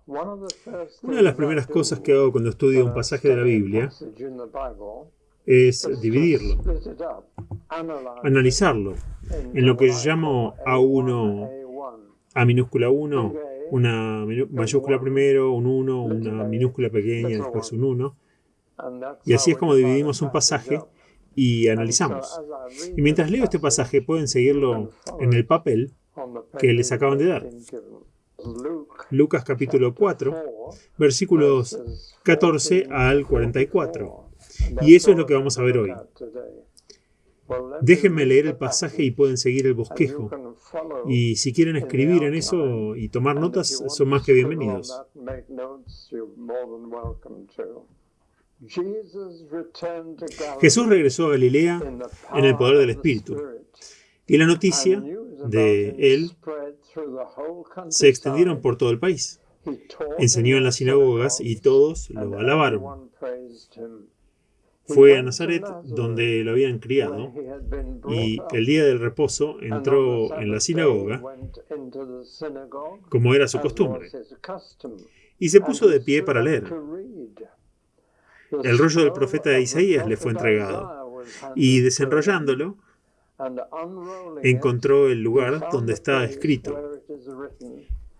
Una de las primeras cosas que hago cuando estudio un pasaje de la Biblia es dividirlo, analizarlo, en lo que yo llamo A1, A minúscula 1, una mayúscula primero, un 1, una minúscula pequeña, después un 1. Y así es como dividimos un pasaje y analizamos. Y mientras leo este pasaje pueden seguirlo en el papel que les acaban de dar. Lucas capítulo 4, versículos 14 al 44. Y eso es lo que vamos a ver hoy. Déjenme leer el pasaje y pueden seguir el bosquejo. Y si quieren escribir en eso y tomar notas, son más que bienvenidos. Jesús regresó a Galilea en el poder del Espíritu. Y la noticia de él se extendieron por todo el país. Enseñó en las sinagogas y todos lo alabaron. Fue a Nazaret, donde lo habían criado, y el día del reposo entró en la sinagoga, como era su costumbre, y se puso de pie para leer. El rollo del profeta Isaías le fue entregado, y desenrollándolo, encontró el lugar donde está escrito: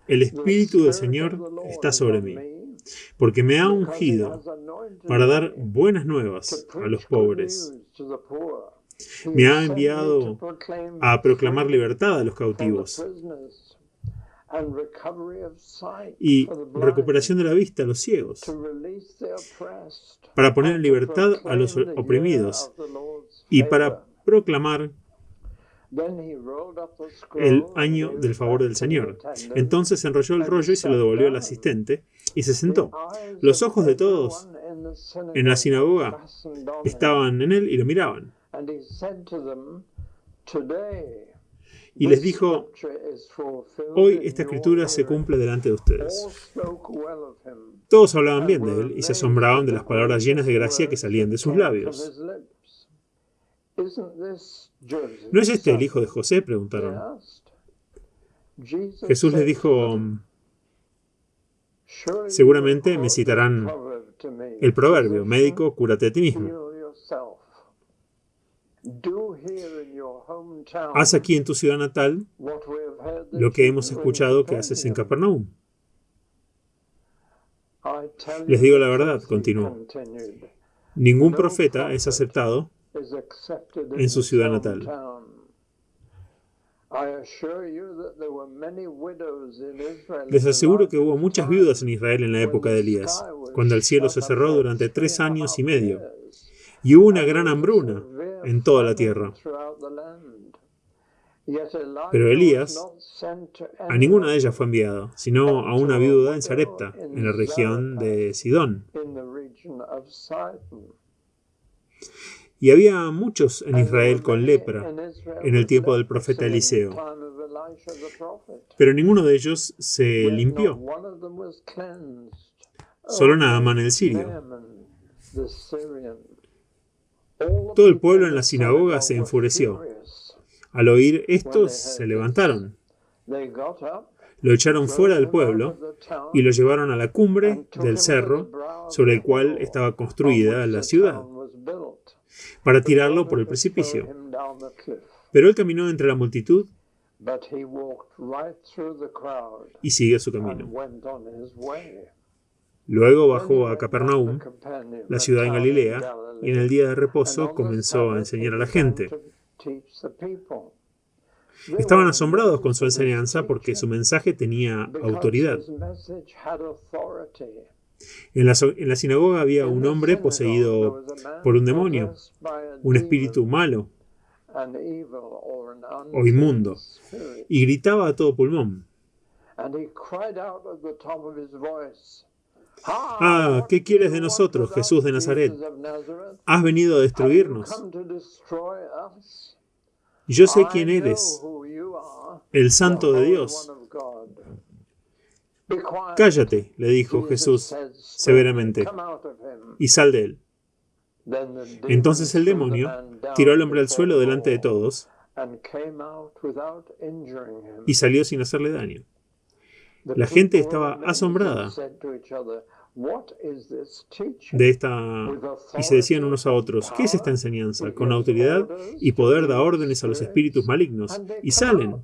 El Espíritu del Señor está sobre mí, porque me ha ungido para dar buenas nuevas a los pobres. Me ha enviado a proclamar libertad a los cautivos y recuperación de la vista a los ciegos, para poner en libertad a los oprimidos y para proclamar el año del favor del Señor. Entonces enrolló el rollo y se lo devolvió al asistente y se sentó. Los ojos de todos en la sinagoga estaban en él y lo miraban. Y les dijo: hoy esta escritura se cumple delante de ustedes. Todos hablaban bien de él y se asombraban de las palabras llenas de gracia que salían de sus labios. ¿No es este el hijo de José?, preguntaron. Jesús les dijo: seguramente me citarán el proverbio: médico, cúrate a ti mismo. Haz aquí en tu ciudad natal lo que hemos escuchado que haces en Capernaum. Les digo la verdad, continuó. Ningún profeta es aceptado en su ciudad natal. Les aseguro que hubo muchas viudas en Israel en la época de Elías, cuando el cielo se cerró durante 3 años y medio, y hubo una gran hambruna en toda la tierra. Pero Elías a ninguna de ellas fue enviado, sino a una viuda en Sarepta, en la región de Sidón. Y había muchos en Israel con lepra en el tiempo del profeta Eliseo, pero ninguno de ellos se limpió. Solo Naamán el sirio. Todo el pueblo en la sinagoga se enfureció. Al oír esto, se levantaron. Lo echaron fuera del pueblo y lo llevaron a la cumbre del cerro sobre el cual estaba construida la ciudad, para tirarlo por el precipicio. Pero él caminó entre la multitud y siguió su camino. Luego bajó a Capernaum, la ciudad en Galilea, y en el día de reposo comenzó a enseñar a la gente. Estaban asombrados con su enseñanza porque su mensaje tenía autoridad. En la sinagoga había un hombre poseído por un demonio, un espíritu malo o inmundo, y gritaba a todo pulmón: ¡Ah! ¿Qué quieres de nosotros, Jesús de Nazaret? ¿Has venido a destruirnos? Yo sé quién eres, el Santo de Dios. Cállate, le dijo Jesús severamente, y sal de él. Entonces el demonio tiró al hombre al suelo delante de todos y salió sin hacerle daño. La gente estaba asombrada de esta y se decían unos a otros, ¿qué es esta enseñanza? Con autoridad y poder da órdenes a los espíritus malignos y salen.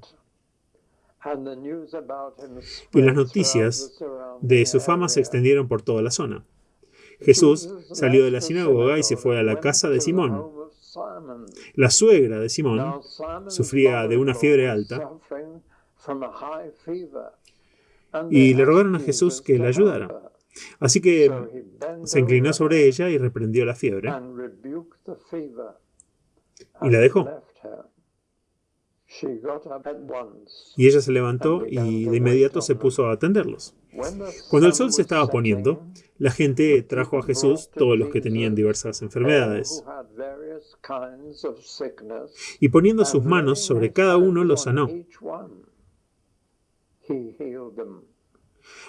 Y las noticias de su fama se extendieron por toda la zona. Jesús salió de la sinagoga y se fue a la casa de Simón. La suegra de Simón sufría de una fiebre alta y le rogaron a Jesús que la ayudara. Así que se inclinó sobre ella y reprendió la fiebre y la dejó. Y ella se levantó y de inmediato se puso a atenderlos. Cuando el sol se estaba poniendo, la gente trajo a Jesús todos los que tenían diversas enfermedades. Y poniendo sus manos sobre cada uno, los sanó.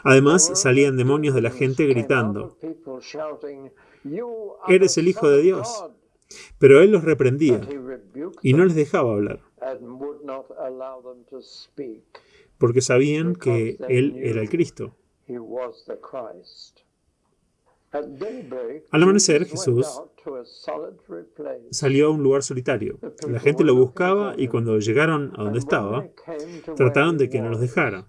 Además, salían demonios de la gente gritando, «Eres el Hijo de Dios». Pero él los reprendía y no les dejaba hablar, porque sabían que él era el Cristo. Al amanecer, Jesús salió a un lugar solitario. La gente lo buscaba y cuando llegaron a donde estaba, trataron de que no los dejara.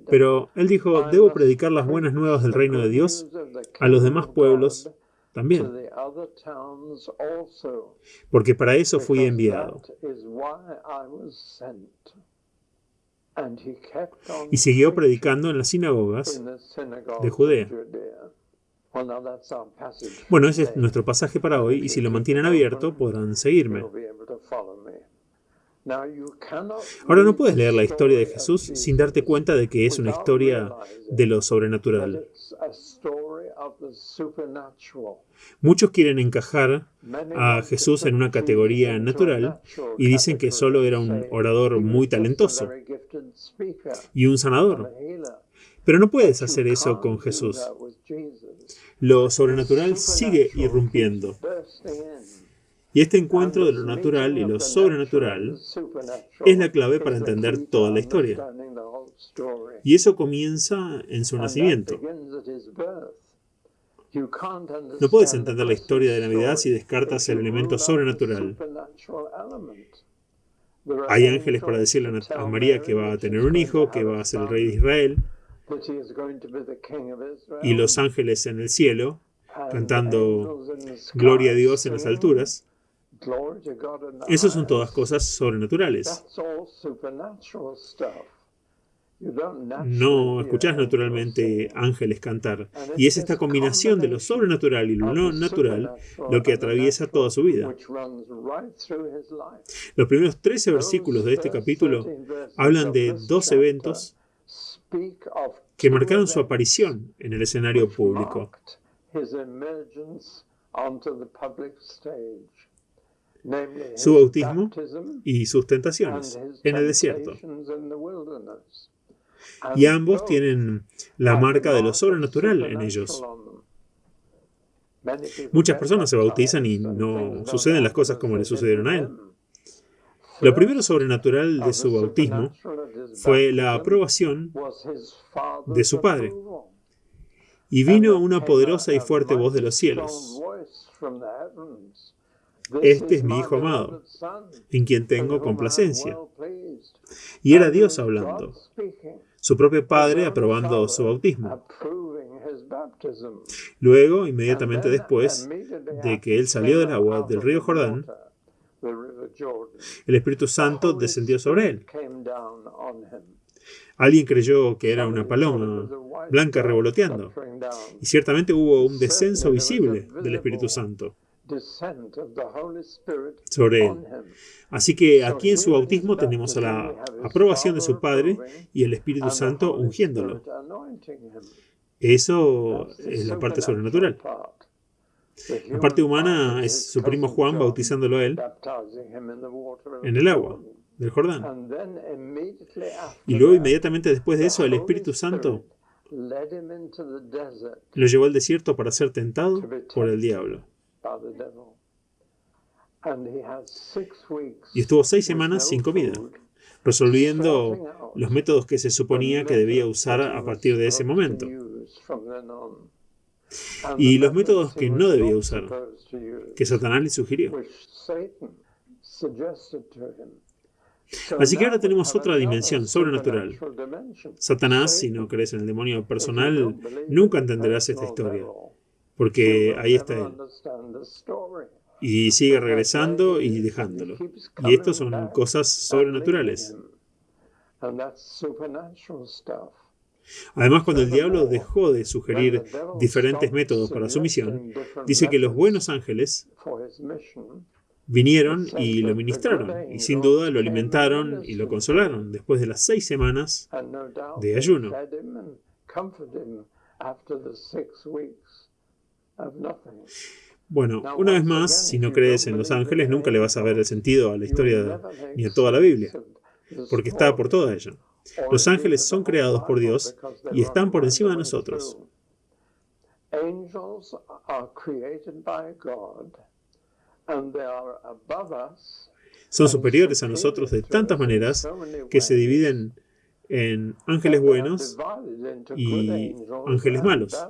Pero él dijo, debo predicar las buenas nuevas del reino de Dios a los demás pueblos también, porque para eso fui enviado. Y siguió predicando en las sinagogas de Judea. Bueno, ese es nuestro pasaje para hoy, y si lo mantienen abierto, podrán seguirme. Ahora no puedes leer la historia de Jesús sin darte cuenta de que es una historia de lo sobrenatural. Muchos quieren encajar a Jesús en una categoría natural y dicen que solo era un orador muy talentoso y un sanador. Pero no puedes hacer eso con Jesús. Lo sobrenatural sigue irrumpiendo. Y este encuentro de lo natural y lo sobrenatural es la clave para entender toda la historia. Y eso comienza en su nacimiento. No puedes entender la historia de Navidad si descartas el elemento sobrenatural. Hay ángeles para decirle a María que va a tener un hijo, que va a ser el rey de Israel. Y los ángeles en el cielo, cantando Gloria a Dios en las alturas. Esas son todas cosas sobrenaturales. No escuchás naturalmente ángeles cantar. Y es esta combinación de lo sobrenatural y lo no natural lo que atraviesa toda su vida. Los primeros 13 versículos de este capítulo hablan de dos eventos que marcaron su aparición en el escenario público. Su bautismo y sus tentaciones en el desierto. Y ambos tienen la marca de lo sobrenatural en ellos. Muchas personas se bautizan y no suceden las cosas como le sucedieron a él. Lo primero sobrenatural de su bautismo fue la aprobación de su padre. Y vino una poderosa y fuerte voz de los cielos. Este es mi Hijo amado, en quien tengo complacencia. Y era Dios hablando, su propio Padre aprobando su bautismo. Luego, inmediatamente después de que él salió del agua del río Jordán, el Espíritu Santo descendió sobre él. Alguien creyó que era una paloma blanca revoloteando, y ciertamente hubo un descenso visible del Espíritu Santo sobre él. Así que aquí en su bautismo tenemos a la aprobación de su Padre y el Espíritu Santo ungiéndolo. Eso es la parte sobrenatural. La parte humana es su primo Juan bautizándolo a él en el agua del Jordán. Y luego inmediatamente después de eso el Espíritu Santo lo llevó al desierto para ser tentado por el diablo. Y estuvo 6 semanas sin comida, resolviendo los métodos que se suponía que debía usar a partir de ese momento. Y los métodos que no debía usar, que Satanás le sugirió. Así que ahora tenemos otra dimensión sobrenatural. Satanás, si no crees en el demonio personal, nunca entenderás esta historia, porque ahí está él. Y sigue regresando y dejándolo. Y esto son cosas sobrenaturales. Además, cuando el diablo dejó de sugerir diferentes métodos para su misión, dice que los buenos ángeles vinieron y lo ministraron, y sin duda lo alimentaron y lo consolaron después de las 6 semanas de ayuno. Bueno, una vez más, si no crees en los ángeles, nunca le vas a ver el sentido a la historia ni a toda la Biblia, porque está por toda ella. Los ángeles son creados por Dios y están por encima de nosotros. Son superiores a nosotros de tantas maneras que se dividen en ángeles buenos y ángeles malos.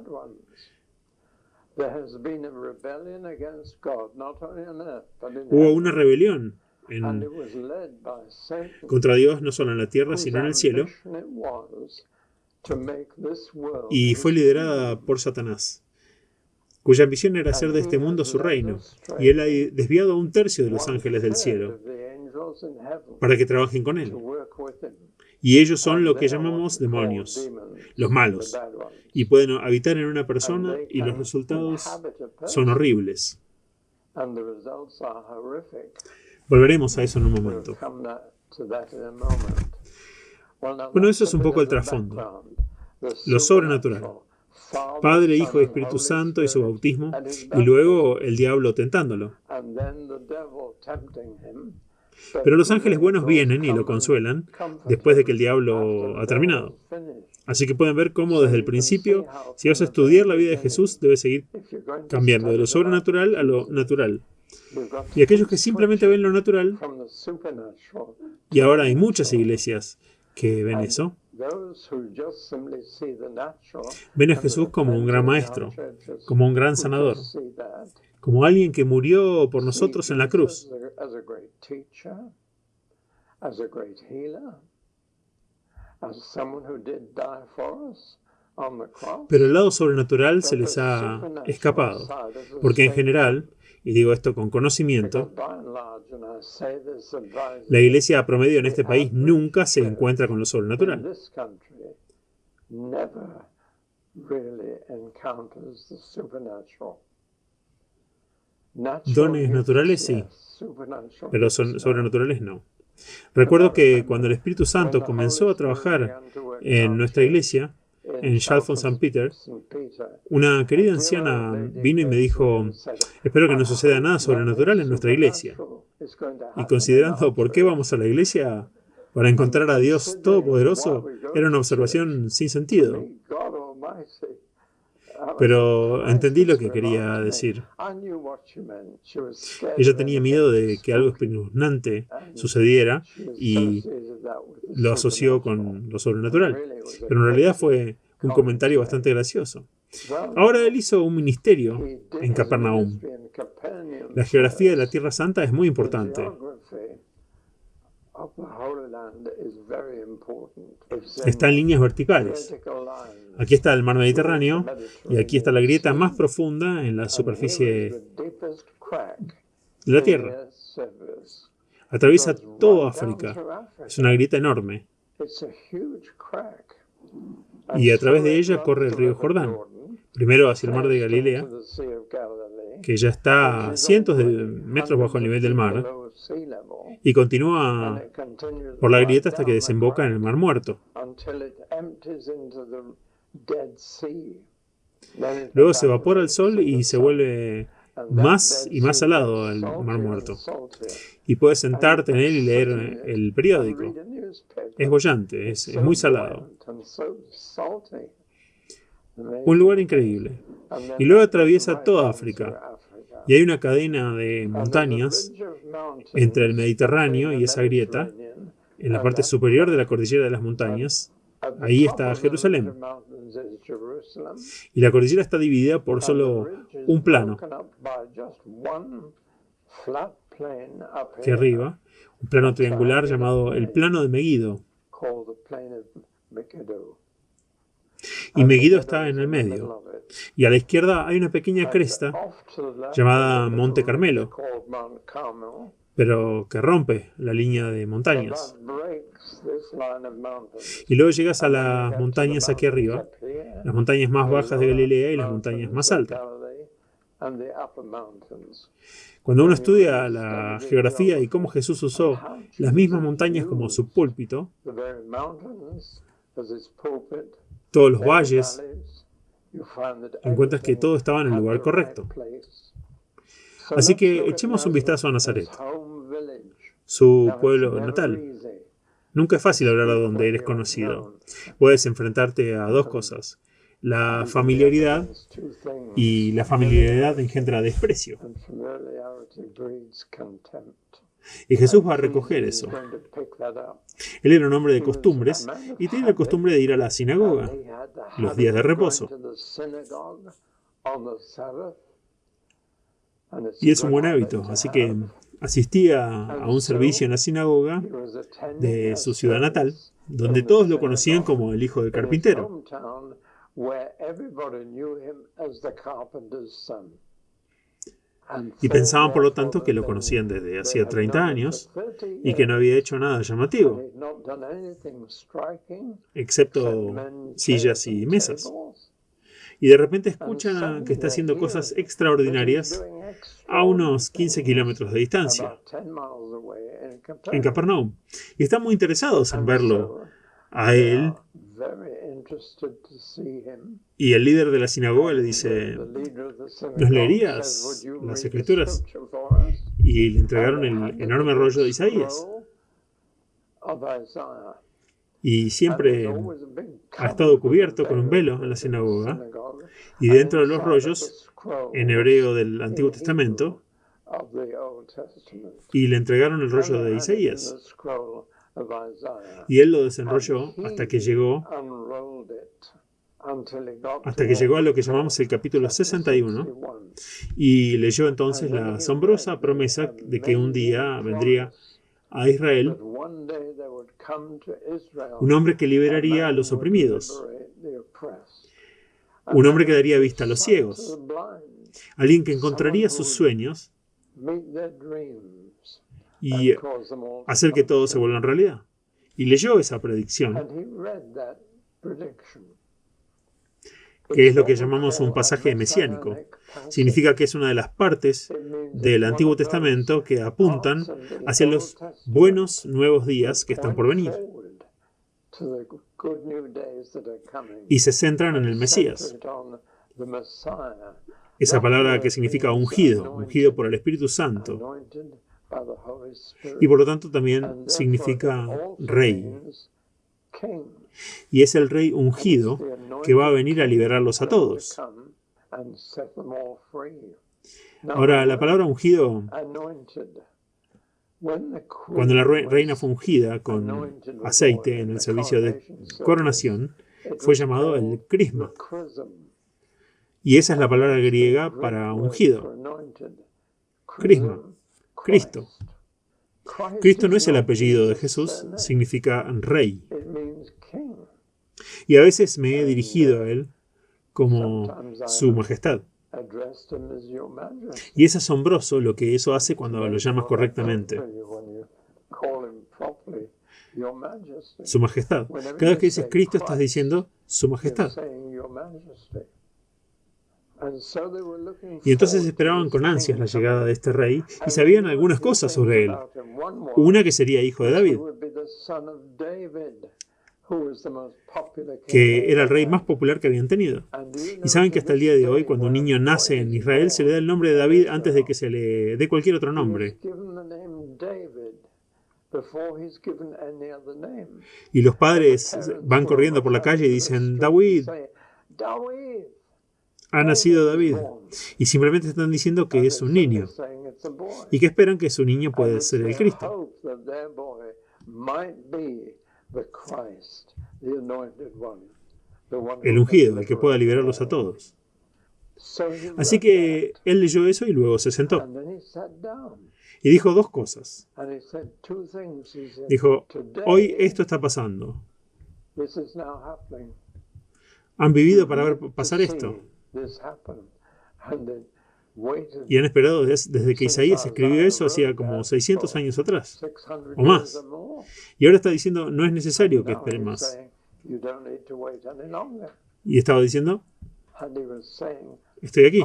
Hubo una rebelión contra Dios no solo en la tierra, sino en el cielo, y fue liderada por Satanás, cuya ambición era hacer de este mundo su reino, y él ha desviado a 1/3 de los ángeles del cielo para que trabajen con él. Y ellos son lo que llamamos demonios, los malos, y pueden habitar en una persona y los resultados son horribles. Volveremos a eso en un momento. Bueno, eso es un poco el trasfondo, lo sobrenatural. Padre, Hijo y Espíritu Santo y su bautismo, y luego el diablo tentándolo. Pero los ángeles buenos vienen y lo consuelan después de que el diablo ha terminado. Así que pueden ver cómo desde el principio, si vas a estudiar la vida de Jesús, debes seguir cambiando de lo sobrenatural a lo natural. Y aquellos que simplemente ven lo natural, y ahora hay muchas iglesias que ven eso, ven a Jesús como un gran maestro, como un gran sanador, como alguien que murió por nosotros en la cruz. Pero el lado sobrenatural se les ha escapado, porque en general, y digo esto con conocimiento, la iglesia promedio en este país nunca se encuentra con lo sobrenatural. Dones naturales sí, pero sobrenaturales no. Recuerdo que cuando el Espíritu Santo comenzó a trabajar en nuestra iglesia, en Chalfont St. Peter, una querida anciana vino y me dijo: espero que no suceda nada sobrenatural en nuestra iglesia. Y considerando por qué vamos a la iglesia para encontrar a Dios Todopoderoso, era una observación sin sentido. Pero entendí lo que quería decir. Ella tenía miedo de que algo espeluznante sucediera y lo asoció con lo sobrenatural. Pero en realidad fue un comentario bastante gracioso. Ahora él hizo un ministerio en Capernaum. La geografía de la Tierra Santa es muy importante. Está en líneas verticales. Aquí está el mar Mediterráneo y aquí está la grieta más profunda en la superficie de la Tierra. Atraviesa todo África. Es una grieta enorme. Y a través de ella corre el río Jordán. Primero hacia el mar de Galilea, que ya está a cientos de metros bajo el nivel del mar, y continúa por la grieta hasta que desemboca en el Mar Muerto. Luego se evapora el sol y se vuelve más y más salado el Mar Muerto. Y puedes sentarte en él y leer el periódico. Es boyante, es muy salado. Un lugar increíble. Y luego atraviesa toda África. Y hay una cadena de montañas entre el Mediterráneo y esa grieta, en la parte superior de la cordillera de las montañas. Ahí está Jerusalén. Y la cordillera está dividida por solo un plano. Aquí arriba, un plano triangular llamado el plano de Megiddo. Y Megiddo está en el medio. Y a la izquierda hay una pequeña cresta llamada Monte Carmelo, pero que rompe la línea de montañas. Y luego llegas a las montañas aquí arriba, las montañas más bajas de Galilea y las montañas más altas. Cuando uno estudia la geografía y cómo Jesús usó las mismas montañas como su púlpito, todos los valles, encuentras que todo estaba en el lugar correcto. Así que echemos un vistazo a Nazaret, su pueblo natal. Nunca es fácil hablar de donde eres conocido. Puedes enfrentarte a dos cosas: la familiaridad, y la familiaridad engendra desprecio. Y Jesús va a recoger eso. Él era un hombre de costumbres y tenía la costumbre de ir a la sinagoga los días de reposo. Y es un buen hábito, así que asistía a un servicio en la sinagoga de su ciudad natal, donde todos lo conocían como el hijo del carpintero. Y pensaban, por lo tanto, que lo conocían desde hacía 30 años y que no había hecho nada llamativo, excepto sillas y mesas. Y de repente escuchan que está haciendo cosas extraordinarias a unos 15 kilómetros de distancia, en Capernaum. Y están muy interesados en verlo a él. Y el líder de la sinagoga le dice: ¿nos leerías las escrituras? Y le entregaron el enorme rollo de Isaías. Y siempre ha estado cubierto con un velo en la sinagoga. Y dentro de los rollos, en hebreo del Antiguo Testamento, y le entregaron el rollo de Isaías. Y él lo desenrolló hasta que llegó a lo que llamamos el capítulo 61, y leyó entonces la asombrosa promesa de que un día vendría a Israel un hombre que liberaría a los oprimidos, un hombre que daría vista a los ciegos, alguien que encontraría sus sueños y hacer que todo se vuelva en realidad. Y leyó esa predicción, que es lo que llamamos un pasaje mesiánico. Significa que es una de las partes del Antiguo Testamento que apuntan hacia los buenos nuevos días que están por venir y se centran en el Mesías. Esa palabra que significa ungido por el Espíritu Santo, y por lo tanto también significa rey. Y es el rey ungido que va a venir a liberarlos a todos. Ahora, la palabra ungido, cuando la reina fue ungida con aceite en el servicio de coronación, fue llamado el crisma. Y esa es la palabra griega para ungido. Crisma, Cristo. Cristo no es el apellido de Jesús, significa rey. Y a veces me he dirigido a él como su majestad. Y es asombroso lo que eso hace cuando lo llamas correctamente. Su majestad. Cada vez que dices Cristo estás diciendo su majestad. Y entonces esperaban con ansias la llegada de este rey y sabían algunas cosas sobre él. Una, que sería hijo de David, que era el rey más popular que habían tenido. Y saben que hasta el día de hoy, cuando un niño nace en Israel, se le da el nombre de David antes de que se le dé cualquier otro nombre. Y los padres van corriendo por la calle y dicen: David, ha nacido David. Y simplemente están diciendo que es un niño. Y que esperan que su niño puede ser el Cristo. El ungido, el que pueda liberarlos a todos. Así que él leyó eso y luego se sentó. Y dijo dos cosas. Dijo, hoy esto está pasando. Han vivido para ver pasar esto. Y han esperado desde que Isaías escribió eso hacía como 600 años atrás, o más. Y ahora está diciendo, no es necesario que esperen más. Y estaba diciendo, estoy aquí.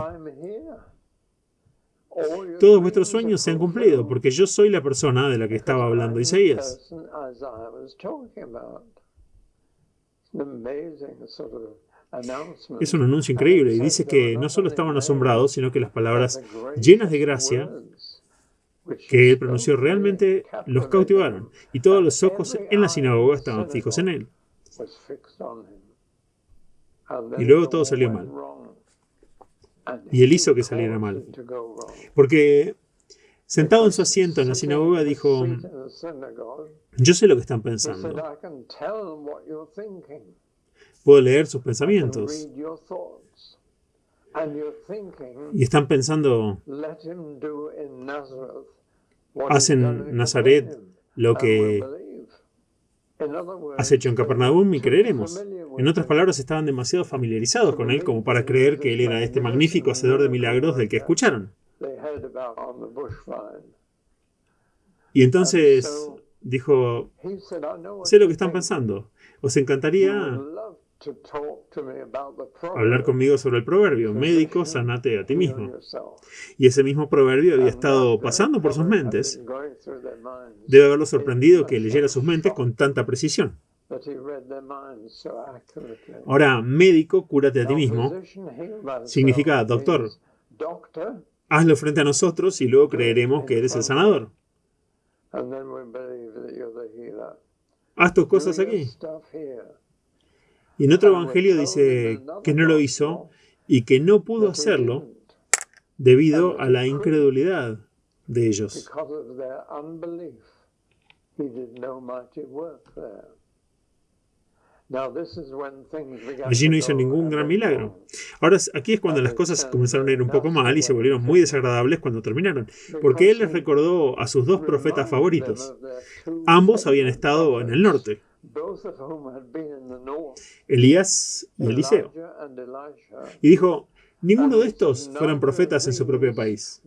Todos vuestros sueños se han cumplido, porque yo soy la persona de la que estaba hablando Isaías. Es un anuncio increíble y dice que no solo estaban asombrados, sino que las palabras llenas de gracia que él pronunció realmente los cautivaron, y todos los ojos en la sinagoga estaban fijos en él. Y luego todo salió mal. Y él hizo que saliera mal. Porque sentado en su asiento en la sinagoga dijo, yo sé lo que están pensando. Puedo leer sus pensamientos. Y están pensando, haz en Nazaret lo que has hecho en Capernaum y creeremos. En otras palabras, estaban demasiado familiarizados con él como para creer que él era este magnífico hacedor de milagros del que escucharon. Y entonces dijo, sé lo que están pensando. Os encantaría hablar conmigo sobre el proverbio, médico, sánate a ti mismo. Y ese mismo proverbio había estado pasando por sus mentes. Debe haberlo sorprendido que leyera sus mentes con tanta precisión. Ahora, médico, cúrate a ti mismo, significa doctor. Hazlo frente a nosotros y luego creeremos que eres el sanador. Haz tus cosas aquí. Y en otro evangelio dice que no lo hizo y que no pudo hacerlo debido a la incredulidad de ellos. Allí no hizo ningún gran milagro. Ahora, aquí es cuando las cosas comenzaron a ir un poco mal y se volvieron muy desagradables cuando terminaron, porque él les recordó a sus dos profetas favoritos. Ambos habían estado en el norte, Elías y Eliseo. Y dijo, ninguno de estos fueron profetas en su propio país.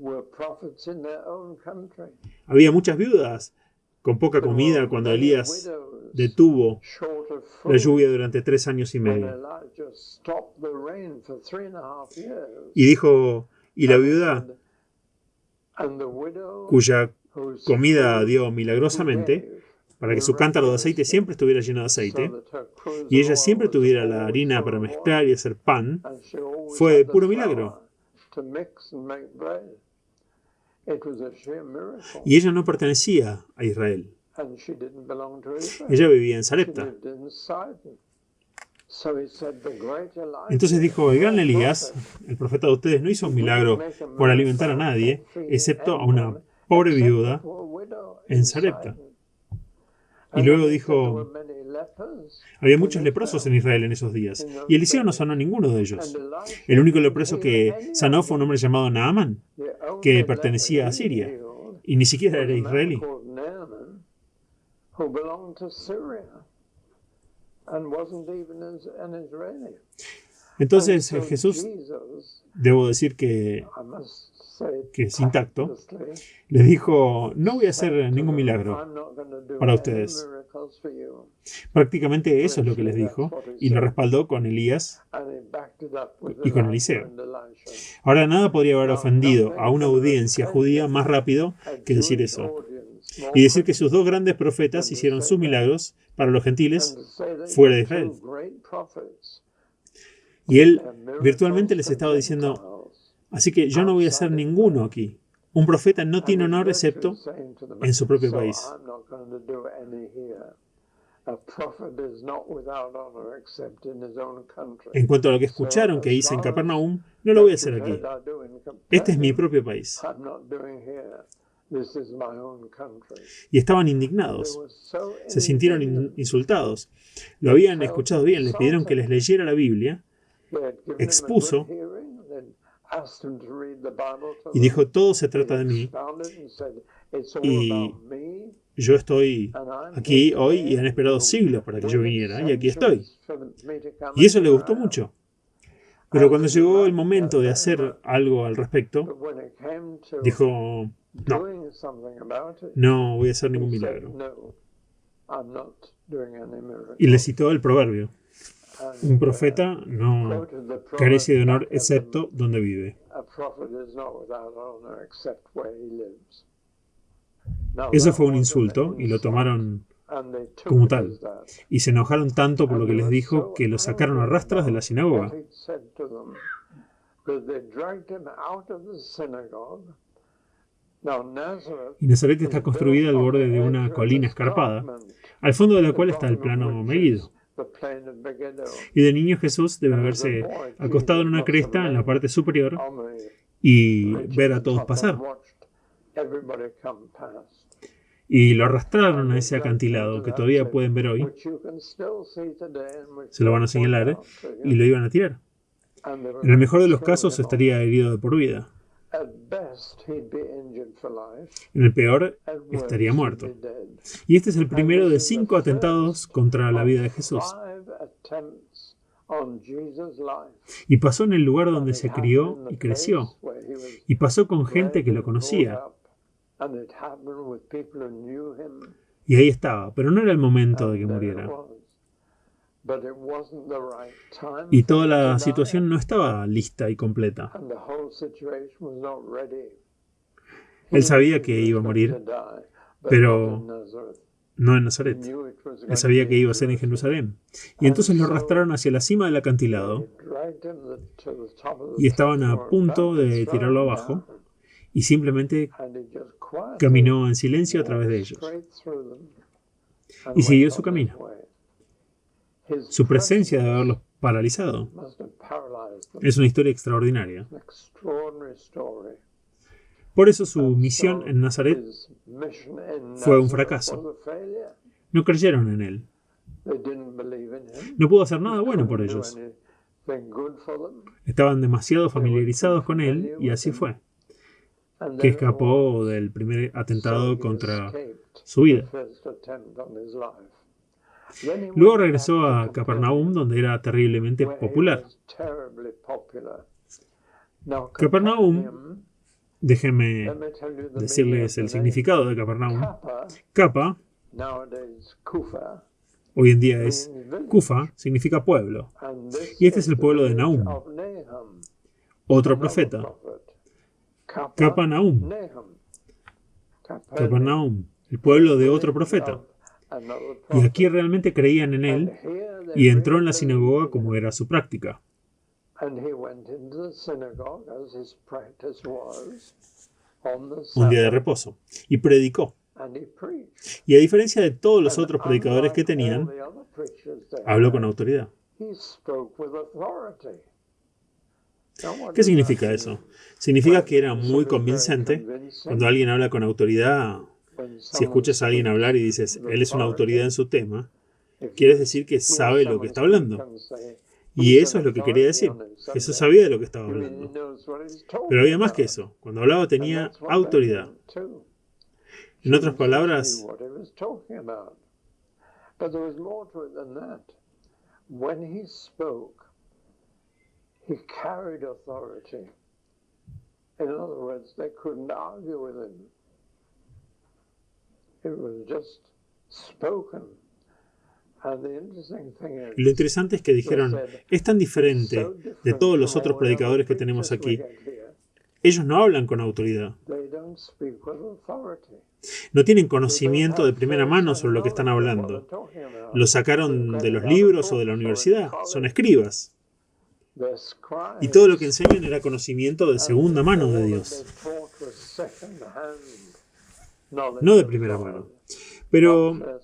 Había muchas viudas con poca comida cuando Elías detuvo la lluvia durante 3 años y medio. Y dijo, y la viuda cuya comida dio milagrosamente, para que su cántaro de aceite siempre estuviera lleno de aceite, y ella siempre tuviera la harina para mezclar y hacer pan, fue puro milagro. Y ella no pertenecía a Israel. Ella vivía en Sarepta. Entonces dijo, el gran Elías, el profeta de ustedes, no hizo un milagro por alimentar a nadie, excepto a una pobre viuda en Sarepta. Y luego dijo, había muchos leprosos en Israel en esos días, y Eliseo no sanó a ninguno de ellos. El único leproso que sanó fue un hombre llamado Naamán, que pertenecía a Siria, y ni siquiera era israelí. Entonces Jesús, debo decir que es intacto, les dijo, no voy a hacer ningún milagro para ustedes. Prácticamente eso es lo que les dijo, y lo respaldó con Elías y con Eliseo. Ahora, nada podría haber ofendido a una audiencia judía más rápido que decir eso. Y decir que sus dos grandes profetas hicieron sus milagros para los gentiles fuera de Israel. Y él virtualmente les estaba diciendo, así que yo no voy a hacer ninguno aquí. Un profeta no tiene honor excepto en su propio país. En cuanto a lo que escucharon que hice en Capernaum, no lo voy a hacer aquí. Este es mi propio país. Y estaban indignados. Se sintieron insultados. Lo habían escuchado bien, les pidieron que les leyera la Biblia. Expuso y dijo, todo se trata de mí. Y yo estoy aquí hoy y han esperado siglos para que yo viniera y aquí estoy. Y eso le gustó mucho. Pero cuando llegó el momento de hacer algo al respecto, dijo, no voy a hacer ningún milagro. Y le citó el proverbio. Un profeta no carece de honor excepto donde vive. Eso fue un insulto y lo tomaron como tal. Y se enojaron tanto por lo que les dijo que lo sacaron a rastras de la sinagoga. Y Nazaret está construida al borde de una colina escarpada, al fondo de la cual está el plano Megiddo. Y de niño Jesús debe haberse acostado en una cresta en la parte superior y ver a todos pasar. Y lo arrastraron a ese acantilado que todavía pueden ver hoy. Se lo van a señalar y lo iban a tirar. En el mejor de los casos estaría herido de por vida. En el peor estaría muerto. Y este es el primero de 5 atentados contra la vida de Jesús. Y pasó en el lugar donde se crió y creció. Y pasó con gente que lo conocía. Y ahí estaba, pero no era el momento de que muriera. Y toda la situación no estaba lista y completa. Él sabía que iba a morir, pero no en Nazaret. Él sabía que iba a ser en Jerusalén. Y entonces lo arrastraron hacia la cima del acantilado y estaban a punto de tirarlo abajo y simplemente caminó en silencio a través de ellos y siguió su camino. Su presencia debe haberlos paralizado. Es una historia extraordinaria. Por eso su misión en Nazaret fue un fracaso. No creyeron en él. No pudo hacer nada bueno por ellos. Estaban demasiado familiarizados con él y así fue, que escapó del primer atentado contra su vida. Luego regresó a Capernaum, donde era terriblemente popular. Capernaum, déjenme decirles el significado de Capernaum. Capa, hoy en día es Kufa, significa pueblo. Y este es el pueblo de Nahum, otro profeta. Capernaum, el pueblo de otro profeta. Y aquí realmente creían en él y entró en la sinagoga como era su práctica. Un día de reposo. Y predicó. Y a diferencia de todos los otros predicadores que tenían, habló con autoridad. ¿Qué significa eso? Significa que era muy convincente. Cuando alguien habla con autoridad, si escuchas a alguien hablar y dices, él es una autoridad en su tema, quiere decir que sabe lo que está hablando. Y eso es lo que quería decir. Jesús sabía de lo que estaba hablando. Pero había más que eso. Cuando hablaba tenía autoridad. En otras palabras, he carried authority. In other words, they couldn't argue with him. It was just spoken. And the interesting thing is, lo interesante es que dijeron, es tan diferente de todos los otros predicadores que tenemos aquí. Ellos no hablan con autoridad. No tienen conocimiento de primera mano sobre lo que están hablando. Lo sacaron de los libros o de la universidad. Son escribas. Y todo lo que enseñan era conocimiento de segunda mano de Dios, no de primera mano. Pero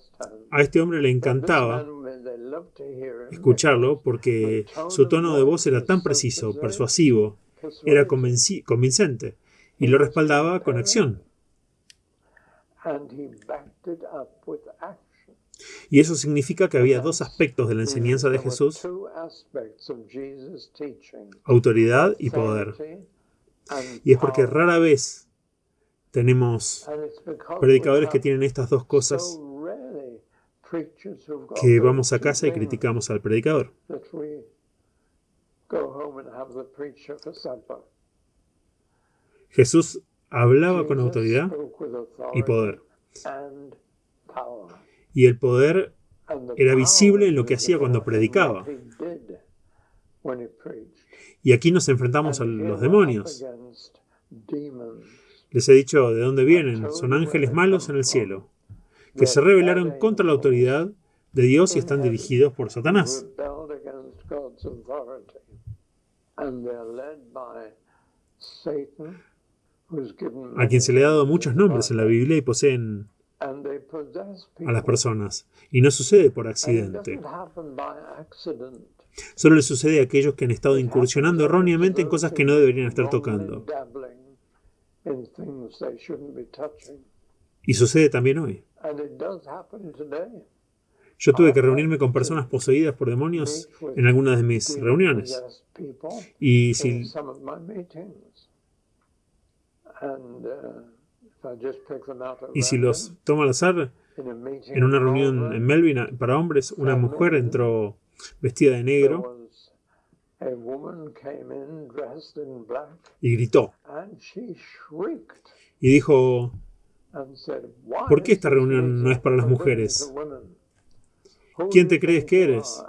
A este hombre le encantaba escucharlo porque su tono de voz era tan preciso, persuasivo, era convincente y lo respaldaba con acción. Y eso significa que había dos aspectos de la enseñanza de Jesús: autoridad y poder. Y es porque rara vez tenemos predicadores que tienen estas dos cosas que vamos a casa y criticamos al predicador. Jesús hablaba con autoridad y poder. Y el poder era visible en lo que hacía cuando predicaba. Y aquí nos enfrentamos a los demonios. Les he dicho de dónde vienen. Son ángeles malos en el cielo, que se rebelaron contra la autoridad de Dios y están dirigidos por Satanás, a quien se le ha dado muchos nombres en la Biblia y poseen a las personas. Y no sucede por accidente. Solo le sucede a aquellos que han estado incursionando erróneamente en cosas que no deberían estar tocando. Y sucede también hoy. Yo tuve que reunirme con personas poseídas por demonios en algunas de mis reuniones. Y si los tomo al azar, en una reunión en Melvin para hombres, una mujer entró vestida de negro y gritó. Y dijo: ¿por qué esta reunión no es para las mujeres? ¿Quién te crees que eres?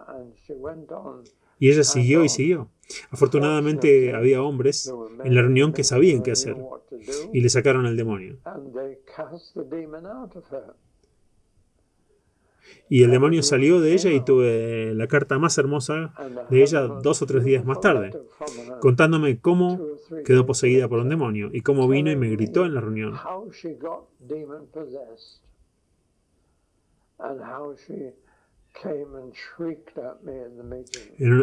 Y ella siguió y siguió. Afortunadamente había hombres en la reunión que sabían qué hacer y le sacaron al demonio. Y el demonio salió de ella y tuve la carta más hermosa de ella 2 o 3 días más tarde, contándome cómo quedó poseída por un demonio y cómo vino y me gritó en la reunión.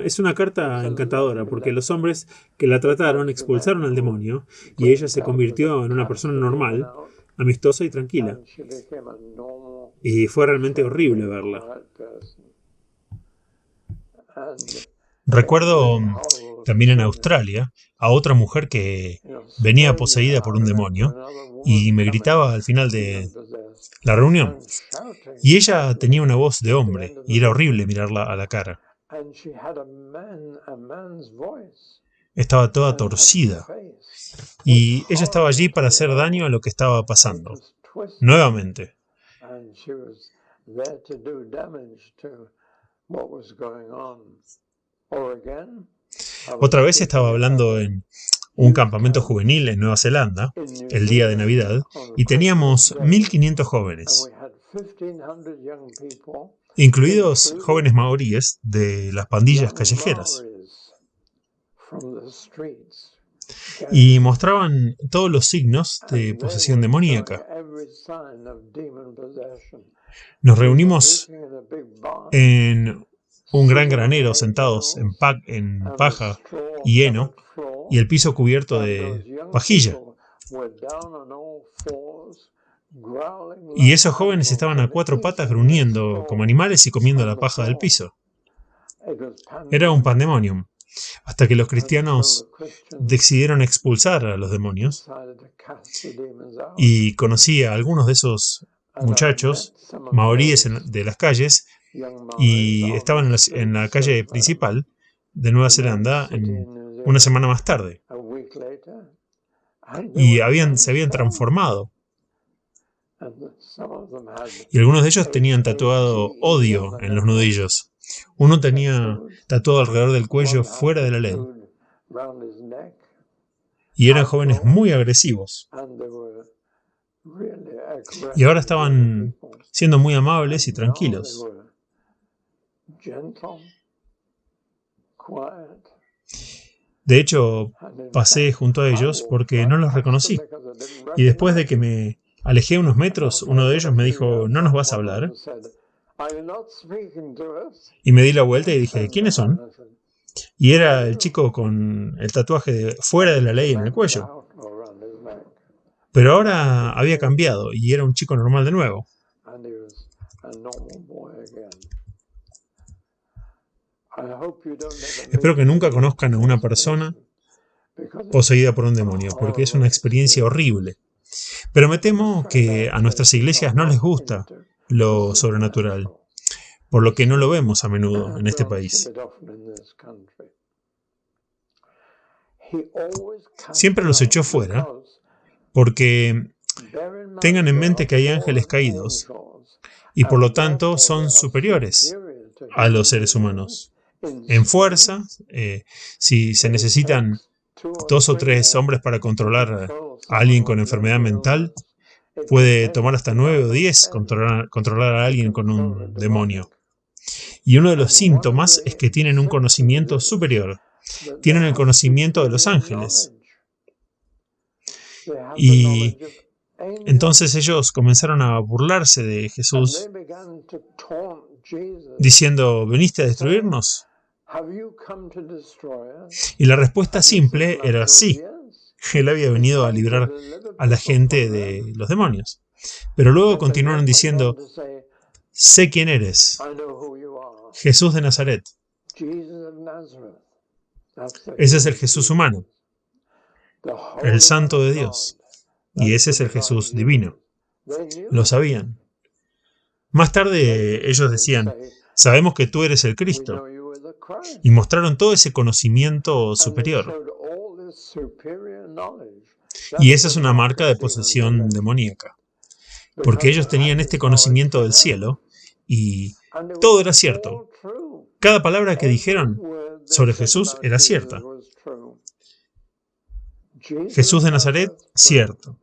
Es una carta encantadora porque los hombres que la trataron expulsaron al demonio y ella se convirtió en una persona normal, amistosa y tranquila. Y fue realmente horrible verla. Recuerdo también en Australia a otra mujer que venía poseída por un demonio y me gritaba al final de la reunión. Y ella tenía una voz de hombre y era horrible mirarla a la cara. Estaba toda torcida y ella estaba allí para hacer daño a lo que estaba pasando. Nuevamente. Otra vez estaba hablando en un campamento juvenil en Nueva Zelanda, el día de Navidad, y teníamos 1.500 jóvenes, incluidos jóvenes maoríes de las pandillas callejeras. Y mostraban todos los signos de posesión demoníaca. Nos reunimos en un gran granero sentados en paja y heno y el piso cubierto de pajilla. Y esos jóvenes estaban a 4 patas gruñendo como animales y comiendo la paja del piso. Era un pandemonium, hasta que los cristianos decidieron expulsar a los demonios. Y conocí a algunos de esos muchachos maoríes de las calles y estaban en la calle principal de Nueva Zelanda una semana más tarde. Y se habían transformado. Y algunos de ellos tenían tatuado odio en los nudillos. Uno tenía tatuado alrededor del cuello fuera de la ley. Y eran jóvenes muy agresivos. Y ahora estaban siendo muy amables y tranquilos. De hecho, pasé junto a ellos porque no los reconocí. Y después de que me alejé unos metros, uno de ellos me dijo: ¿no nos vas a hablar? Y me di la vuelta y dije, ¿quiénes son? Y era el chico con el tatuaje de fuera de la ley en el cuello. Pero ahora había cambiado y era un chico normal de nuevo. Espero que nunca conozcan a una persona poseída por un demonio, porque es una experiencia horrible. Pero me temo que a nuestras iglesias no les gusta lo sobrenatural, por lo que no lo vemos a menudo en este país. Siempre los echó fuera porque tengan en mente que hay ángeles caídos y por lo tanto son superiores a los seres humanos. En fuerza, si se necesitan 2 o 3 hombres para controlar a alguien con enfermedad mental, puede tomar hasta 9 o 10 controlar a alguien con un demonio. Y uno de los síntomas es que tienen un conocimiento superior. Tienen el conocimiento de los ángeles. Y entonces ellos comenzaron a burlarse de Jesús, diciendo, ¿veniste a destruirnos? Y la respuesta simple era sí. Él había venido a librar a la gente de los demonios. Pero luego continuaron diciendo, sé quién eres, Jesús de Nazaret. Ese es el Jesús humano, el Santo de Dios. Y ese es el Jesús divino. Lo sabían. Más tarde ellos decían, sabemos que tú eres el Cristo. Y mostraron todo ese conocimiento superior. Y esa es una marca de posesión demoníaca. Porque ellos tenían este conocimiento del cielo y todo era cierto. Cada palabra que dijeron sobre Jesús era cierta. Jesús de Nazaret, cierto.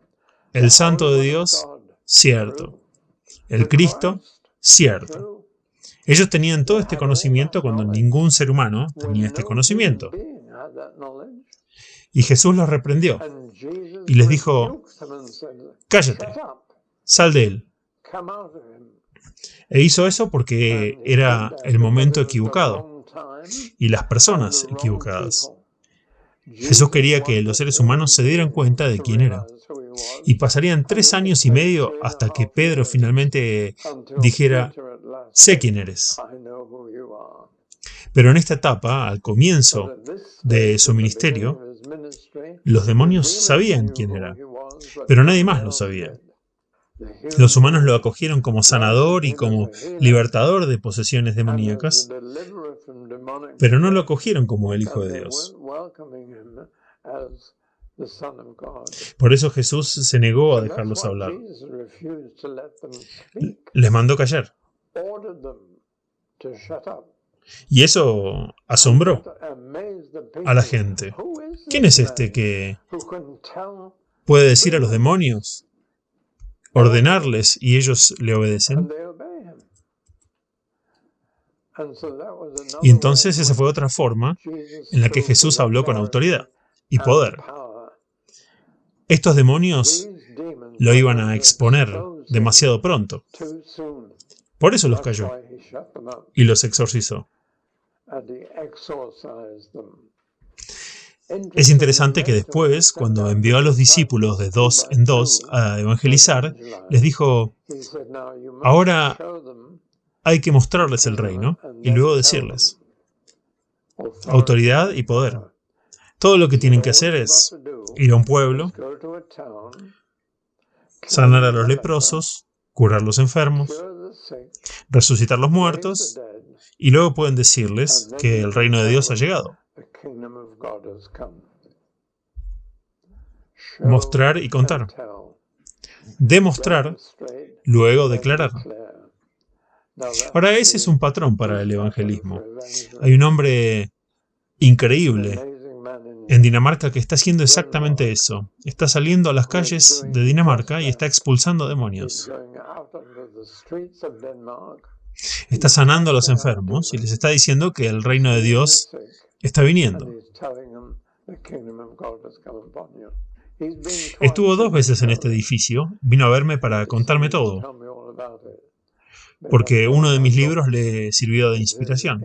El Santo de Dios, cierto. El Cristo, cierto. Ellos tenían todo este conocimiento cuando ningún ser humano tenía este conocimiento. Y Jesús los reprendió y les dijo, cállate, sal de él. E hizo eso porque era el momento equivocado y las personas equivocadas. Jesús quería que los seres humanos se dieran cuenta de quién era. Y pasarían 3 años y medio hasta que Pedro finalmente dijera, sé quién eres. Pero en esta etapa, al comienzo de su ministerio, los demonios sabían quién era, pero nadie más lo sabía. Los humanos lo acogieron como sanador y como libertador de posesiones demoníacas, pero no lo acogieron como el Hijo de Dios. Por eso Jesús se negó a dejarlos hablar. Les mandó callar. Y eso asombró a la gente. ¿Quién es este que puede decir a los demonios, ordenarles y ellos le obedecen? Y entonces esa fue otra forma en la que Jesús habló con autoridad y poder. Estos demonios lo iban a exponer demasiado pronto. Por eso los cayó y los exorcizó. Es interesante que después, cuando envió a los discípulos de 2 en 2 a evangelizar, les dijo, ahora hay que mostrarles el reino y luego decirles, autoridad y poder. Todo lo que tienen que hacer es ir a un pueblo, sanar a los leprosos, curar a los enfermos, resucitar a los muertos, y luego pueden decirles que el reino de Dios ha llegado. Mostrar y contar. Demostrar, luego declarar. Ahora, ese es un patrón para el evangelismo. Hay un hombre increíble en Dinamarca que está haciendo exactamente eso. Está saliendo a las calles de Dinamarca y está expulsando demonios. Está sanando a los enfermos y les está diciendo que el reino de Dios está viniendo. Estuvo 2 veces en este edificio, vino a verme para contarme todo. porque uno de mis libros le sirvió de inspiración.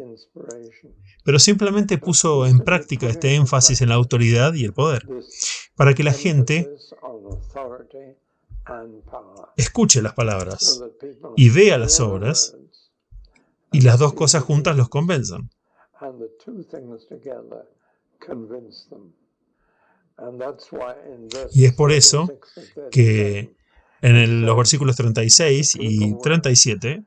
Pero simplemente puso en práctica este énfasis en la autoridad y el poder, para que la gente escuche las palabras y vea las obras, y las dos cosas juntas los convenzan. Y es por eso que en los versículos 36 y 37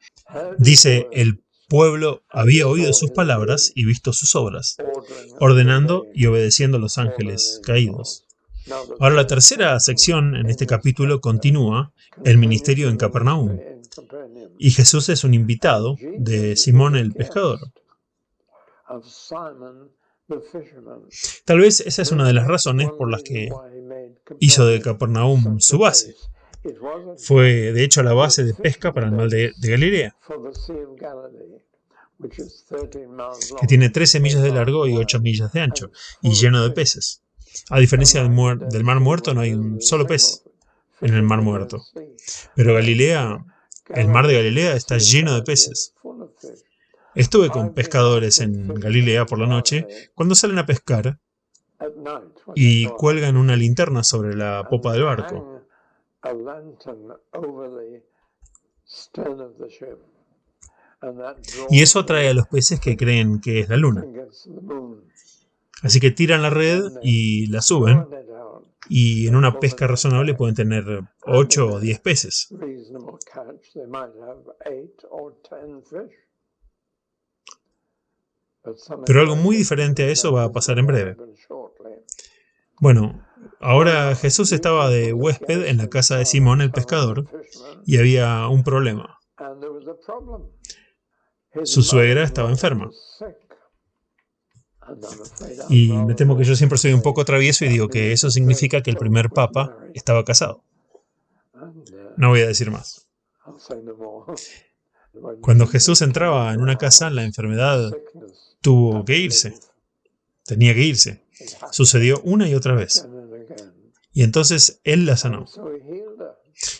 dice: el pueblo había oído sus palabras y visto sus obras, ordenando y obedeciendo a los ángeles caídos. Ahora la tercera sección en este capítulo continúa el ministerio en Capernaum. Y Jesús es un invitado de Simón el pescador. Tal vez esa es una de las razones por las que hizo de Capernaum su base. Fue, de hecho, la base de pesca para el mar de Galilea, que tiene 13 millas de largo y 8 millas de ancho, y lleno de peces. A diferencia del Mar Muerto, no hay un solo pez en el Mar Muerto. Pero Galilea, el mar de Galilea está lleno de peces. Estuve con pescadores en Galilea por la noche cuando salen a pescar y cuelgan una linterna sobre la popa del barco. Y eso atrae a los peces que creen que es la luna. Así que tiran la red y la suben, y en una pesca razonable pueden tener 8 o 10 peces. Pero algo muy diferente a eso va a pasar en breve. Bueno, ahora Jesús estaba de huésped en la casa de Simón el pescador, y había un problema. Su suegra estaba enferma. Y me temo que yo siempre soy un poco travieso y digo que eso significa que el primer papa estaba casado. No voy a decir más. Cuando Jesús entraba en una casa, la enfermedad tuvo que irse. Tenía que irse. Sucedió una y otra vez. Y entonces Él la sanó.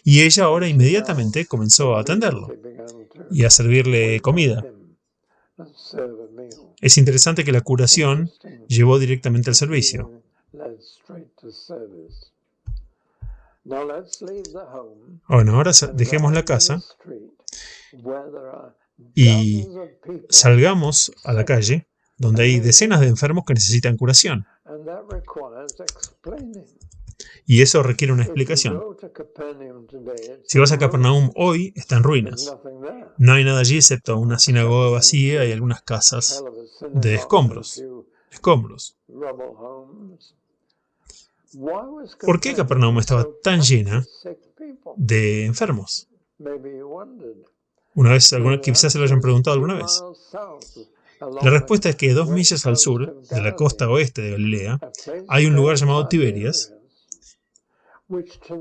Y ella ahora inmediatamente comenzó a atenderlo y a servirle comida. Es interesante que la curación llevó directamente al servicio. Bueno, ahora dejemos la casa y salgamos a la calle, donde hay decenas de enfermos que necesitan curación. Y eso requiere una explicación. Si vas a Capernaum hoy, está en ruinas. No hay nada allí excepto una sinagoga vacía y algunas casas de escombros. ¿Por qué Capernaum estaba tan llena de enfermos? Quizás se lo hayan preguntado alguna vez. La respuesta es que 2 millas al sur, de la costa oeste de Galilea, hay un lugar llamado Tiberias,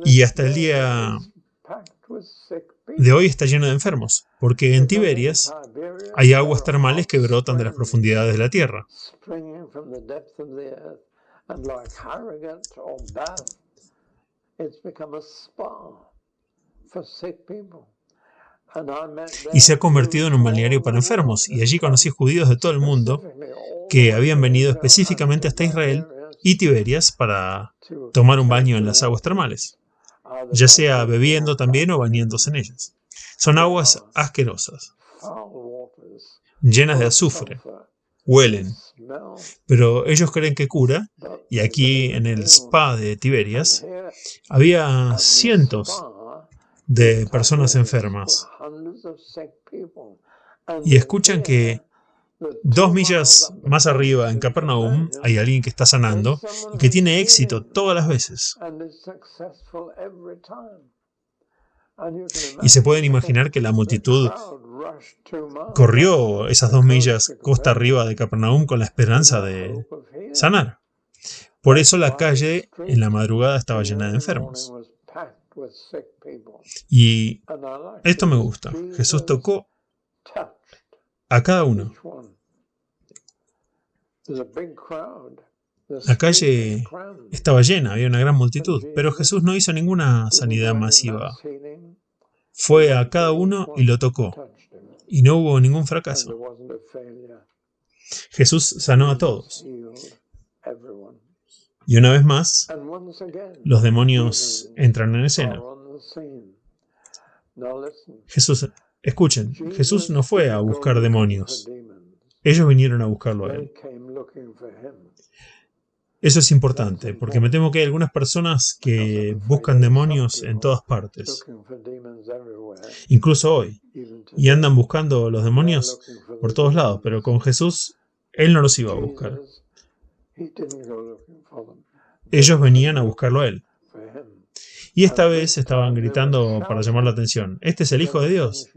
y hasta el día de hoy está lleno de enfermos, porque en Tiberias hay aguas termales que brotan de las profundidades de la tierra. Y se ha convertido en un balneario para enfermos, y allí conocí judíos de todo el mundo que habían venido específicamente hasta Israel y Tiberias para tomar un baño en las aguas termales, ya sea bebiendo también o bañándose en ellas. Son aguas asquerosas, llenas de azufre, huelen, pero ellos creen que cura, y aquí en el spa de Tiberias había cientos de personas enfermas, y escuchan que 2 millas más arriba, en Capernaum, hay alguien que está sanando y que tiene éxito todas las veces. Y se pueden imaginar que la multitud corrió esas 2 millas costa arriba de Capernaum con la esperanza de sanar. Por eso la calle en la madrugada estaba llena de enfermos. Y esto me gusta. Jesús tocó a cada uno. La calle estaba llena, había una gran multitud, pero Jesús no hizo ninguna sanidad masiva fue a cada uno y lo tocó, y no hubo ningún fracaso. Jesús sanó a todos. Y una vez más, los demonios entran en escena. Escuchen, Jesús no fue a buscar demonios. Ellos vinieron a buscarlo a él. Eso es importante, porque me temo que hay algunas personas que buscan demonios en todas partes, incluso hoy, y andan buscando los demonios por todos lados, pero con Jesús, Él no los iba a buscar. Ellos venían a buscarlo a Él. Y esta vez estaban gritando para llamar la atención. Este es el Hijo de Dios.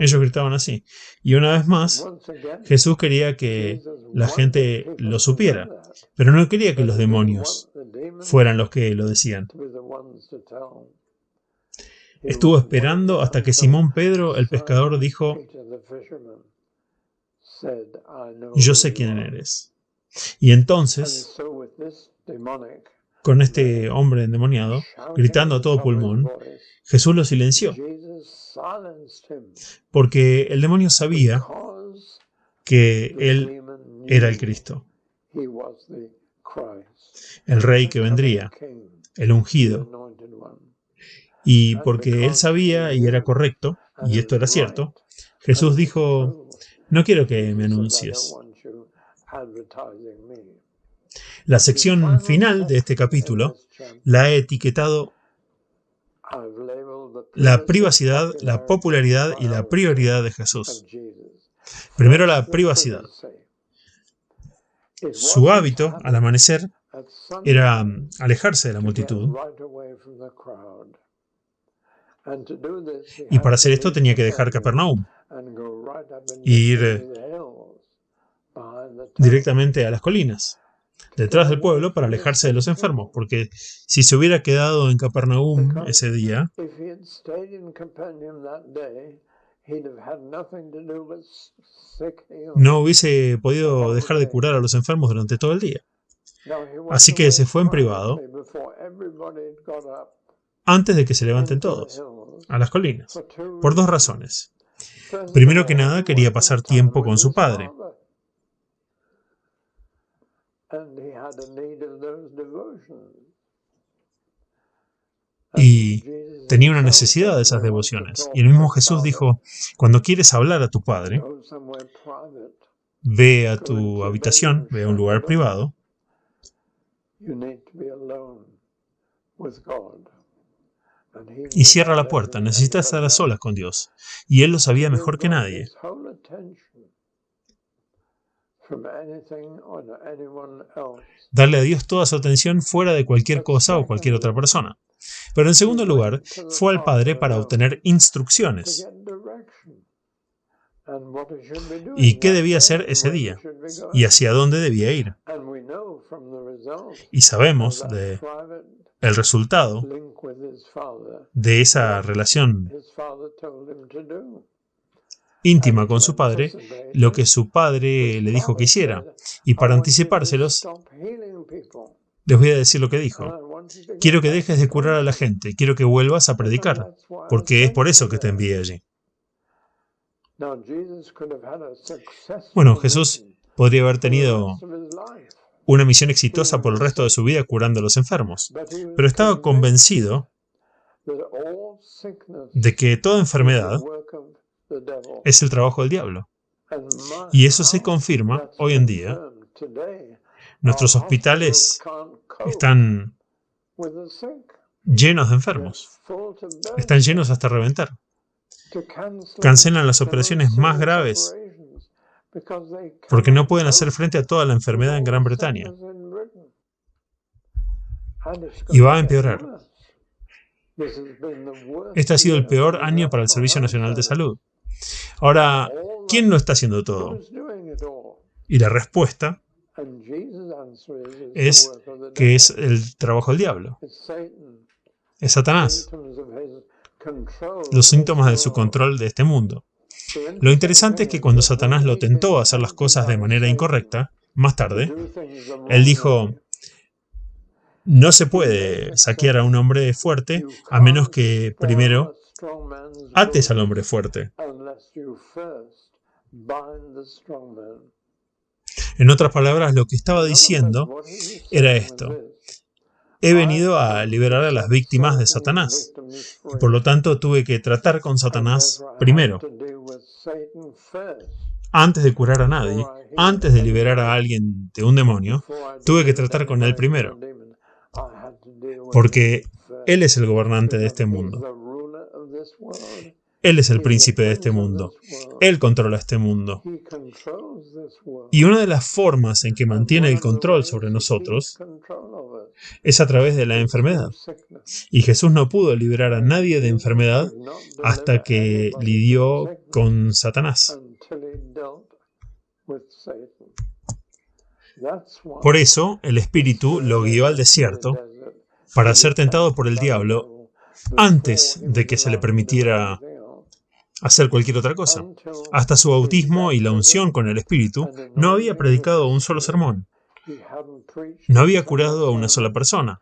Ellos gritaban así. Y una vez más, Jesús quería que la gente lo supiera, pero no quería que los demonios fueran los que lo decían. Estuvo esperando hasta que Simón Pedro, el pescador, dijo: yo sé quién eres. Y entonces, con este hombre endemoniado, gritando a todo pulmón, Jesús lo silenció, porque el demonio sabía que él era el Cristo, el Rey que vendría, el ungido. Y porque él sabía y era correcto, y esto era cierto, Jesús dijo: no quiero que me anuncies. La sección final de este capítulo la he etiquetado la privacidad, la popularidad y la prioridad de Jesús. Primero, la privacidad. Su hábito, al amanecer, era alejarse de la multitud. Y para hacer esto tenía que dejar Capernaum e ir directamente a las colinas, detrás del pueblo, para alejarse de los enfermos, porque si se hubiera quedado en Capernaum ese día, no hubiese podido dejar de curar a los enfermos durante todo el día. Así que se fue en privado, antes de que se levanten todos, a las colinas, por dos razones. Primero que nada, quería pasar tiempo con su padre. Y tenía una necesidad de esas devociones. Y el mismo Jesús dijo: cuando quieres hablar a tu Padre, ve a tu habitación, ve a un lugar privado, y cierra la puerta. Necesitas estar a solas con Dios. Y Él lo sabía mejor que nadie. Darle a Dios toda su atención fuera de cualquier cosa o cualquier otra persona. Pero en segundo lugar, fue al Padre para obtener instrucciones. ¿Y qué debía hacer ese día? ¿Y hacia dónde debía ir? Y sabemos el resultado de esa relación íntima con su padre, lo que su padre le dijo que hiciera. Y para anticipárselos, les voy a decir lo que dijo. Quiero que dejes de curar a la gente, quiero que vuelvas a predicar, porque es por eso que te envié allí. Bueno, Jesús podría haber tenido una misión exitosa por el resto de su vida curando a los enfermos, pero estaba convencido de que toda enfermedad es el trabajo del diablo. Y eso se confirma hoy en día. Nuestros hospitales están llenos de enfermos. Están llenos hasta reventar. Cancelan las operaciones más graves porque no pueden hacer frente a toda la enfermedad en Gran Bretaña. Y va a empeorar. Este ha sido el peor año para el Servicio Nacional de Salud. Ahora, ¿quién lo está haciendo todo? Y la respuesta es que es el trabajo del diablo. Es Satanás. Los síntomas de su control de este mundo. Lo interesante es que cuando Satanás lo tentó a hacer las cosas de manera incorrecta, más tarde, él dijo: no se puede saquear a un hombre fuerte a menos que primero ates al hombre fuerte. En otras palabras, lo que estaba diciendo era esto: he venido a liberar a las víctimas de Satanás, y por lo tanto tuve que tratar con Satanás primero. Antes de curar a nadie, antes de liberar a alguien de un demonio, tuve que tratar con él primero, porque él es el gobernante de este mundo. Él es el príncipe de este mundo. Él controla este mundo. Y una de las formas en que mantiene el control sobre nosotros es a través de la enfermedad. Y Jesús no pudo liberar a nadie de enfermedad hasta que lidió con Satanás. Por eso, el Espíritu lo guió al desierto para ser tentado por el diablo antes de que se le permitiera hacer cualquier otra cosa. Hasta su bautismo y la unción con el Espíritu, no había predicado un solo sermón. No había curado a una sola persona.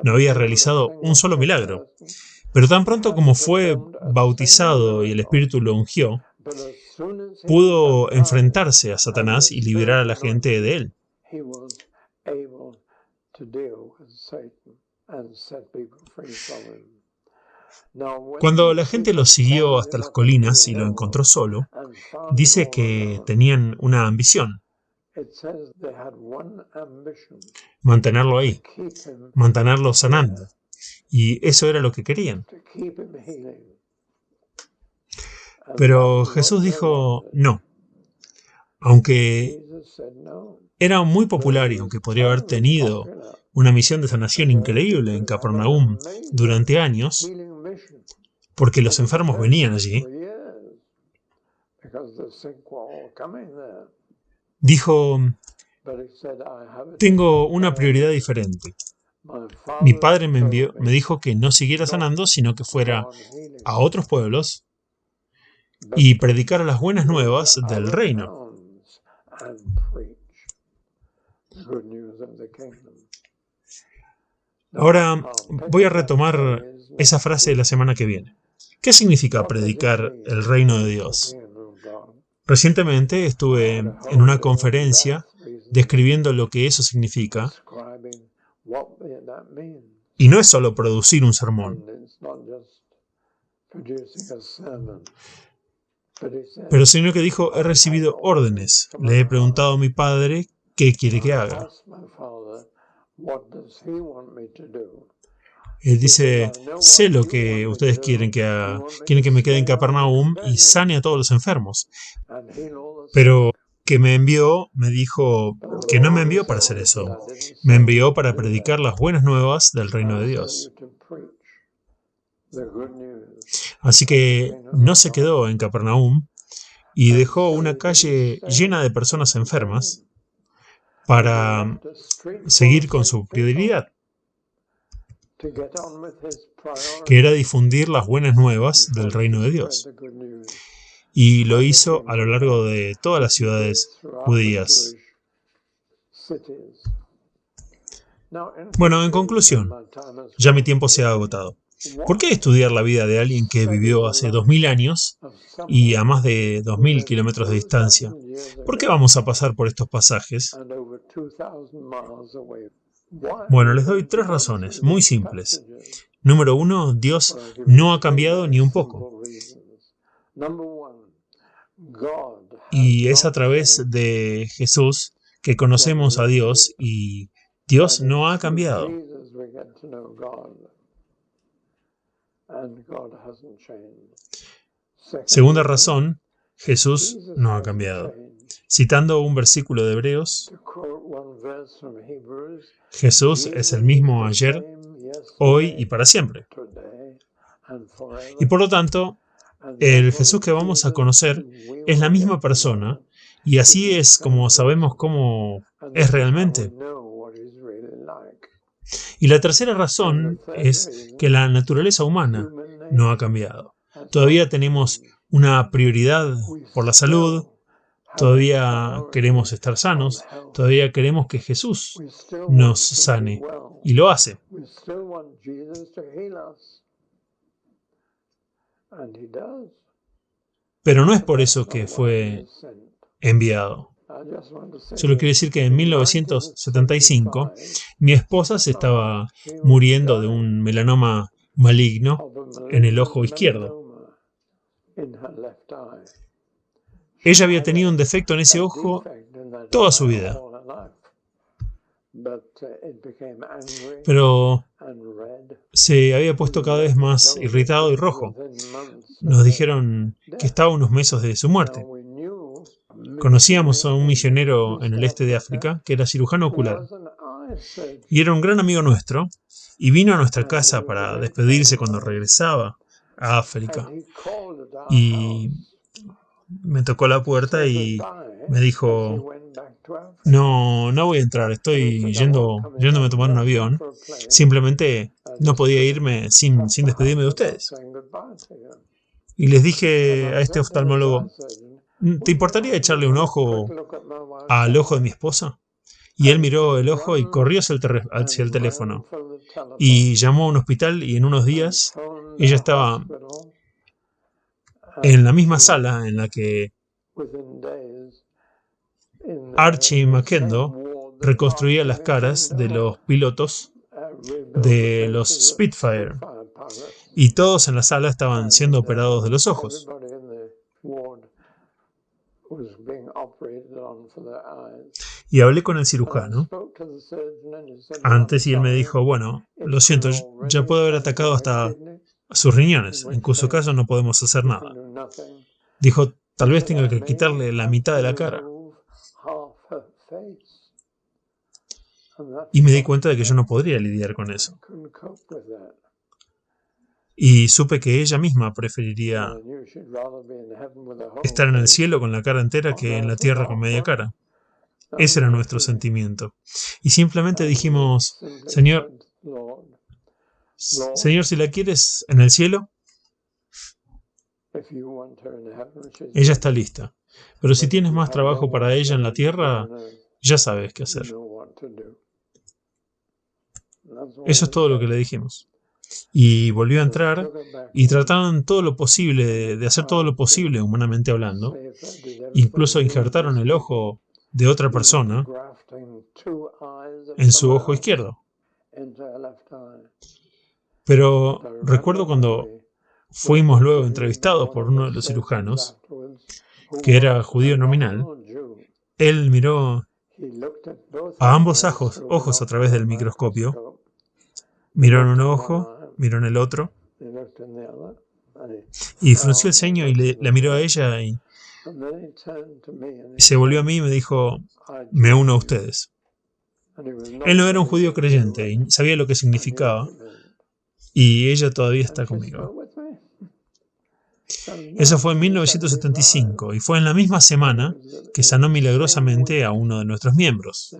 No había realizado un solo milagro. Pero tan pronto como fue bautizado y el Espíritu lo ungió, pudo enfrentarse a Satanás y liberar a la gente de él. Cuando la gente lo siguió hasta las colinas y lo encontró solo, dice que tenían una ambición: mantenerlo ahí, mantenerlo sanando. Y eso era lo que querían. Pero Jesús dijo no. Aunque era muy popular y aunque podría haber tenido una misión de sanación increíble en Capernaum durante años, porque los enfermos venían allí, dijo: tengo una prioridad diferente. Mi padre me dijo que no siguiera sanando, sino que fuera a otros pueblos y predicara las buenas nuevas del reino. Ahora voy a retomar esa frase de la semana que viene. ¿Qué significa predicar el reino de Dios? Recientemente estuve en una conferencia describiendo lo que eso significa, y no es solo producir un sermón, pero sino que dijo: he recibido órdenes, le he preguntado a mi padre qué quiere que haga. Él dice: sé lo que ustedes quieren que haga. Quieren que me quede en Capernaum y sane a todos los enfermos. Pero que me envió, me dijo que no me envió para hacer eso. Me envió para predicar las buenas nuevas del reino de Dios. Así que no se quedó en Capernaum y dejó una calle llena de personas enfermas para seguir con su prioridad, que era difundir las buenas nuevas del reino de Dios. Y lo hizo a lo largo de todas las ciudades judías. Bueno, en conclusión, ya mi tiempo se ha agotado. ¿Por qué estudiar la vida de alguien que vivió hace 2000 años y a más de 2000 kilómetros de distancia? ¿Por qué vamos a pasar por estos pasajes? Bueno, les doy 3 razones muy simples. Número 1, Dios no ha cambiado ni un poco. Y es a través de Jesús que conocemos a Dios, y Dios no ha cambiado. Segunda razón, Jesús no ha cambiado. Citando un versículo de Hebreos, Jesús es el mismo ayer, hoy y para siempre. Y por lo tanto, el Jesús que vamos a conocer es la misma persona, y así es como sabemos cómo es realmente. Y la tercera razón es que la naturaleza humana no ha cambiado. Todavía tenemos una prioridad por la salud, todavía queremos estar sanos, todavía queremos que Jesús nos sane, y lo hace. Pero no es por eso que fue enviado. Solo quiero decir que en 1975 mi esposa se estaba muriendo de un melanoma maligno en el ojo izquierdo. Ella había tenido un defecto en ese ojo toda su vida, pero se había puesto cada vez más irritado y rojo. Nos dijeron que estaba a unos meses de su muerte. Conocíamos a un misionero en el este de África que era cirujano ocular y era un gran amigo nuestro y vino a nuestra casa para despedirse cuando regresaba a África y me tocó la puerta y me dijo: no voy a entrar, estoy yéndome a tomar un avión, simplemente no podía irme sin despedirme de ustedes. Y les dije a este oftalmólogo: ¿te importaría echarle un ojo al ojo de mi esposa? Y él miró el ojo y corrió hacia el teléfono. Y llamó a un hospital y en unos días ella estaba en la misma sala en la que Archie Mackendo reconstruía las caras de los pilotos de los Spitfire. Y todos en la sala estaban siendo operados de los ojos. Y hablé con el cirujano antes y él me dijo: bueno, lo siento, ya puedo haber atacado hasta sus riñones. En cuyo caso no podemos hacer nada. Dijo: tal vez tenga que quitarle la mitad de la cara. Y me di cuenta de que yo no podría lidiar con eso. Y supe que ella misma preferiría estar en el cielo con la cara entera que en la tierra con media cara. Ese era nuestro sentimiento. Y simplemente dijimos: Señor, si la quieres en el cielo, ella está lista. Pero si tienes más trabajo para ella en la tierra, ya sabes qué hacer. Eso es todo lo que le dijimos. Y volvió a entrar y trataron todo lo posible, de hacer todo lo posible humanamente hablando. Incluso injertaron el ojo de otra persona en su ojo izquierdo. Pero recuerdo cuando fuimos luego entrevistados por uno de los cirujanos, que era judío nominal, él miró a ambos ojos a través del microscopio, miró en un ojo, miró en el otro, y frunció el ceño y le miró a ella y se volvió a mí y me dijo: me uno a ustedes. Él no era un judío creyente y sabía lo que significaba, y ella todavía está conmigo. Eso fue en 1975 y fue en la misma semana que sanó milagrosamente a uno de nuestros miembros.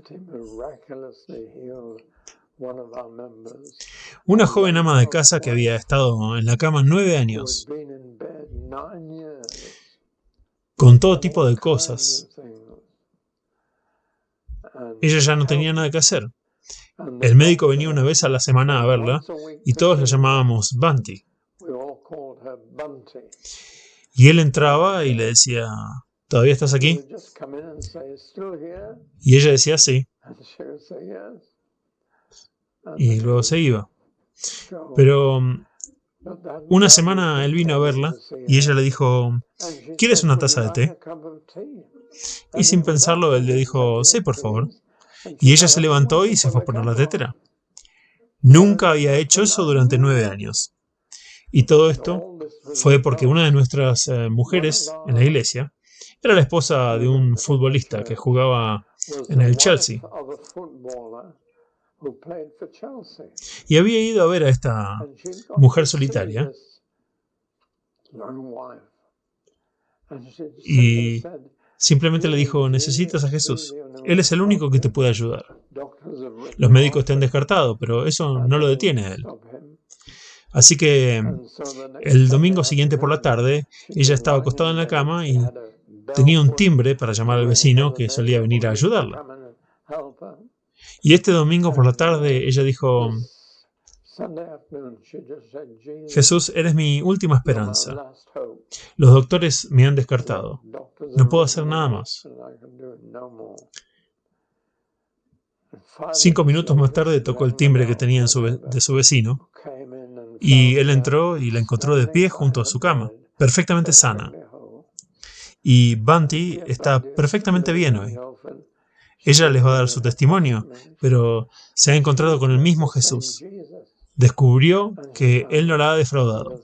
Una joven ama de casa que había estado en la cama 9 años, con todo tipo de cosas. Ella ya no tenía nada que hacer. El médico venía una vez a la semana a verla y todos la llamábamos Bunty. Y él entraba y le decía: ¿todavía estás aquí? Y ella decía: sí. Y luego se iba. Pero una semana él vino a verla y ella le dijo: ¿quieres una taza de té? Y sin pensarlo él le dijo: sí, por favor. Y ella se levantó y se fue a poner la tetera. Nunca había hecho eso durante 9 años. Y todo esto fue porque una de nuestras mujeres en la iglesia era la esposa de un futbolista que jugaba en el Chelsea. Y había ido a ver a esta mujer solitaria y simplemente le dijo: necesitas a Jesús. Él es el único que te puede ayudar. Los médicos te han descartado, pero eso no lo detiene a él. Así que el domingo siguiente por la tarde, ella estaba acostada en la cama y tenía un timbre para llamar al vecino que solía venir a ayudarla. Y este domingo por la tarde ella dijo: Jesús, eres mi última esperanza. Los doctores me han descartado. No puedo hacer nada más. 5 minutos más tarde tocó el timbre que tenía de su vecino, y él entró y la encontró de pie junto a su cama, perfectamente sana. Y Bunty está perfectamente bien hoy. Ella les va a dar su testimonio, pero se ha encontrado con el mismo Jesús. Descubrió que Él no la ha defraudado.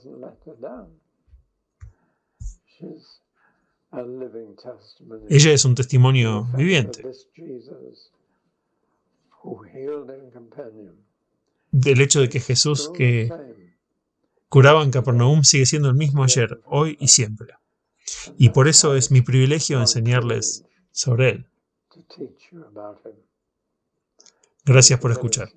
Ella es un testimonio viviente del hecho de que Jesús que curaba en Capernaum sigue siendo el mismo ayer, hoy y siempre. Y por eso es mi privilegio enseñarles sobre Él. Gracias por escuchar.